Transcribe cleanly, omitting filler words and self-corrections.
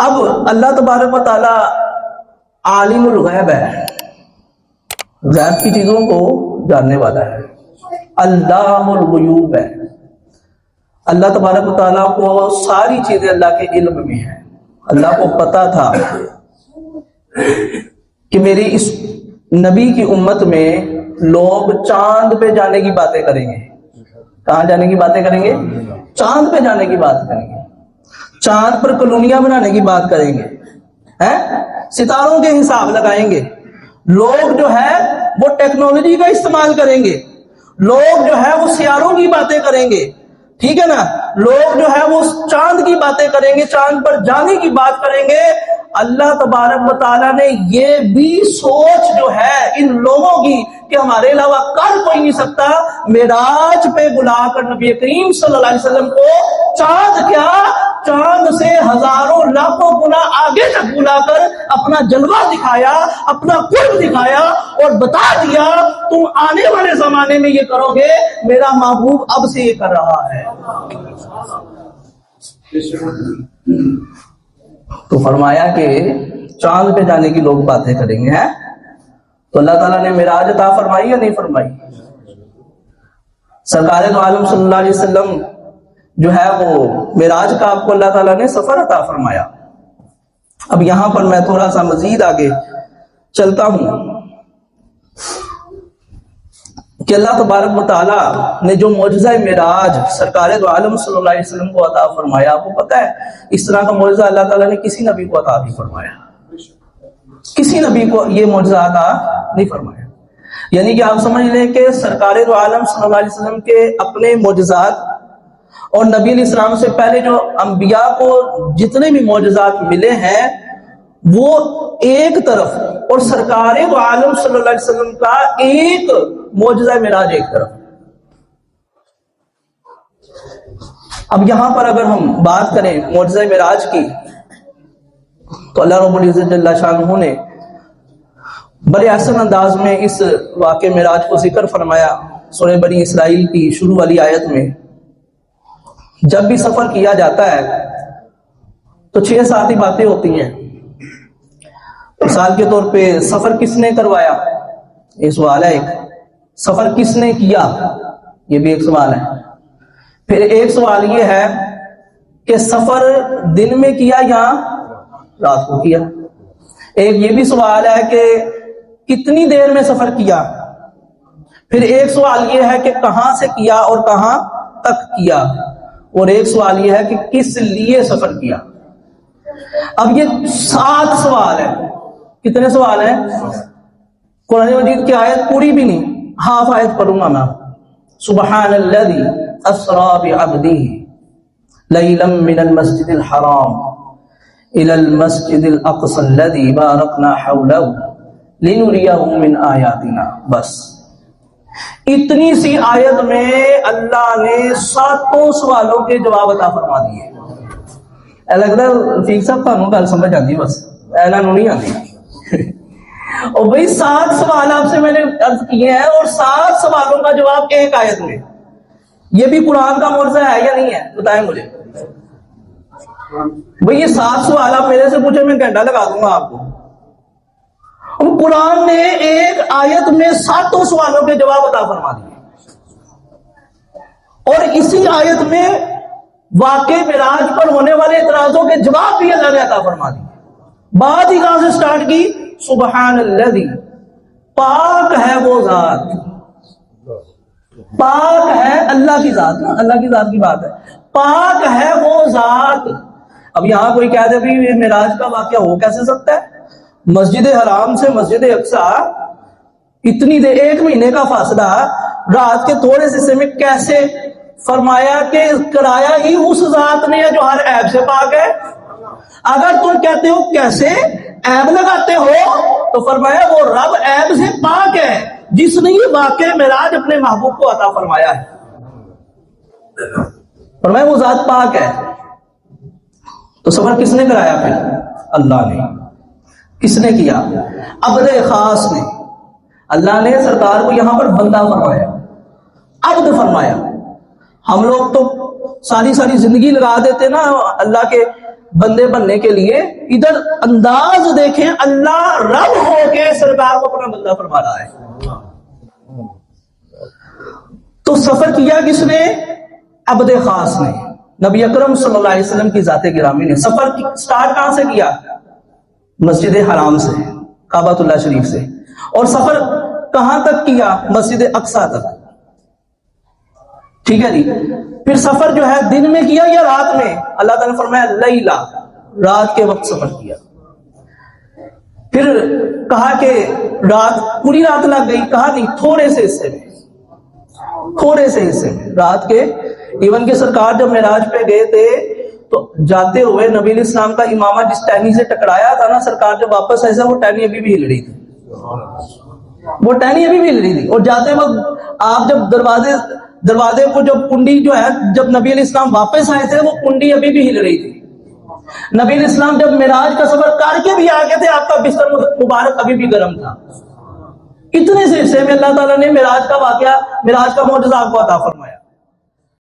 اب اللہ تبارک و تعالی عالم الغیب ہے، غیب کی چیزوں کو جاننے والا ہے، علام الغیوب ہے۔ اللہ تبارک و تعالیٰ کو ساری چیزیں اللہ کے علم میں ہیں۔ اللہ کو پتا تھا کہ میری اس نبی کی امت میں لوگ چاند پہ جانے کی باتیں کریں گے۔ کہاں جانے کی باتیں کریں گے؟ چاند پہ جانے کی بات کریں گے، چاند پر کالونیاں بنانے کی بات کریں گے، ستاروں کے حساب لگائیں گے۔ لوگ جو ہے وہ ٹیکنالوجی کا استعمال کریں گے، لوگ جو ہے وہ سیاروں کی باتیں کریں گے، ٹھیک ہے نا، لوگ جو ہے وہ چاند کی باتیں کریں گے، چاند پر جانے کی بات کریں گے۔ اللہ تبارک و تعالیٰ نے یہ بھی سوچ جو ہے ان لوگوں کی کہ ہمارے علاوہ کر کوئی نہیں سکتا، معراج پہ بلا کر نبی کریم صلی اللہ علیہ وسلم کو چاند کیا، چاند سے ہزاروں لاکھوں گنا آگے تک بلا کر اپنا جلوہ دکھایا، اپنا قرب دکھایا اور بتا دیا تم آنے والے زمانے میں یہ کرو گے، میرا محبوب اب سے یہ کر رہا ہے۔ تو فرمایا کہ چاند پہ جانے کی لوگ باتیں کریں گے، ہیں تو اللہ تعالیٰ نے معراج عطا فرمائی یا نہیں فرمائی؟ سرکار دو عالم صلی اللہ علیہ وسلم جو ہے وہ معراج کا آپ کو اللہ تعالیٰ نے سفر عطا فرمایا۔ اب یہاں پر میں تھوڑا سا مزید آگے چلتا ہوں کہ اللہ تبارک و تعالیٰ نے جو معجزہ معراج سرکار دو عالم صلی اللہ علیہ وسلم کو عطا فرمایا، آپ کو پتہ ہے اس طرح کا معجزہ اللہ تعالیٰ نے کسی نبی کو عطا نہیں فرمایا، کسی نبی کو یہ معجزہ عطا نہیں فرمایا۔ یعنی کہ آپ سمجھ لیں کہ سرکار دو عالم صلی اللہ علیہ وسلم کے اپنے معجزات اور نبی علیہ السلام سے پہلے جو انبیاء کو جتنے بھی معجزات ملے ہیں وہ ایک طرف، اور سرکار دو عالم صلی اللہ علیہ وسلم کا ایک معجزہ معراج ایک طرف۔ اب یہاں پر اگر ہم بات کریں معجزہ معراج کی تو اللہ رب العزت جل شانہ نے بڑے احسن انداز میں اس واقع معراج کو ذکر فرمایا سورہ بنی اسرائیل کی شروع والی آیت میں۔ جب بھی سفر کیا جاتا ہے تو 6-7 ہی باتیں ہوتی ہیں۔ مثال کے طور پہ سفر کس نے کروایا، یہ سوال ہے ایک، سفر کس نے کیا، یہ بھی ایک سوال ہے۔ پھر ایک سوال یہ ہے کہ سفر دن میں کیا یا رات کو کیا۔ ایک یہ بھی سوال ہے کہ کتنی دیر میں سفر کیا۔ پھر ایک سوال یہ ہے کہ کہاں سے کیا اور کہاں تک کیا، اور ایک سوال یہ ہے کہ کس لیے سفر کیا۔ اب یہ 7 سوال ہیں۔ کتنے سوال ہیں؟ قرآن مجید کی آیت پوری بھی نہیں، ہاف آیت پڑھوں گا میں۔ سبحان الذی اسری بعبدہ لیلا من المسجد الحرام الى المسجد الاقصى الذي باركنا حوله لنريه من آیاتنا۔ بس اتنی سی آیت میں اللہ نے 7 سوالوں کے جواب عطا فرما دیے۔ لگتا ہے رفیق صاحب تھانوں گل سمجھ آتی، بس اینا نہیں آتی۔ اور بھائی 7 سوال آپ سے میں نے عرض کیے ہیں اور 7 سوالوں کا جواب ایک آیت میں۔ یہ بھی قرآن کا معجزہ ہے یا نہیں ہے؟ بتائیں مجھے بھائی، یہ 7 سوال آپ میرے سے پوچھے میں گھنٹہ لگا دوں گا آپ کو۔ اور قرآن نے ایک آیت میں 7 سوالوں کے جواب عطا فرما دیے، اور اسی آیت میں واقع معراج پر ہونے والے اعتراضوں کے جواب بھی اللہ نے عطا فرما دیے۔ بات ہی کہاں سے سٹارٹ کی؟ سبحان الذی، پاک ہے وہ ذات، پاک ہے اللہ کی ذات، اللہ کی ذات کی بات ہے، پاک ہے وہ ذات۔ اب یہاں کوئی کہہ دے بھی یہ معراج کا واقعہ ہو کیسے سکتا ہے؟ مسجد حرام سے مسجد اقصی اتنی دیر، 1 مہینے کا فاصلہ، رات کے تھوڑے سے حصے میں کیسے فرمایا کہ کرایا ہی اس ذات نے جو ہر عیب سے پاک ہے۔ اگر تم کہتے ہو کیسے عیب لگاتے ہو تو فرمایا وہ رب عیب سے پاک ہے جس نے یہ واقع معراج اپنے محبوب کو عطا فرمایا ہے۔ فرمایا وہ ذات پاک ہے۔ تو سفر کس نے کرایا؟ پھر اللہ نے۔ کس نے کیا؟ عبد خاص نے۔ اللہ نے سرکار کو یہاں پر بندہ فرمایا، عبد فرمایا۔ ہم لوگ تو ساری زندگی لگا دیتے نا اللہ کے بندے بننے کے لیے ادھر انداز دیکھیں، اللہ رب ہو کے سرکار کو اپنا بندہ فرما رہا ہے. تو سفر کیا کس نے؟ عبد خاص نے، نبی اکرم صلی اللہ علیہ وسلم کی ذات گرامی نے. سفر سٹارٹ کہاں سے کیا؟ مسجد حرام سے، کعبۃ اللہ شریف سے. اور سفر کہاں تک کیا؟ مسجد اقصیٰ تک. ٹھیک ہے جی. پھر سفر جو ہے دن میں کیا یا رات میں؟ اللہ تعالیٰ نے فرمایا لیلا، رات کے وقت سفر کیا. پھر کہا کہ رات پوری رات لگ گئی، کہا نہیں، تھوڑے سے حصے میں، تھوڑے سے حصے میں رات کے. ایون کہ سرکار جب معراج پہ گئے تھے تو جاتے ہوئے نبی علیہ السلام کا امامہ جس ٹہنی سے ٹکرایا تھا نا، سرکار جب واپس آئے وہ ٹہنی ابھی بھی ہل رہی تھی، وہ ٹہنی ابھی بھی ہل رہی تھی. اور جاتے وقت آپ جب دروازے کو جب کنڈی جو ہے، جب نبی علیہ السلام واپس آئے تھے وہ کنڈی ابھی بھی ہل رہی تھی. نبی علیہ السلام جب معراج کا سفر کر کے بھی آگے تھے، آپ کا بستر مبارک ابھی بھی گرم تھا. اتنے سے حصے میں اللہ تعالیٰ نے معراج کا واقعہ، معراج کا معجزہ آپ کو عطا فرمایا.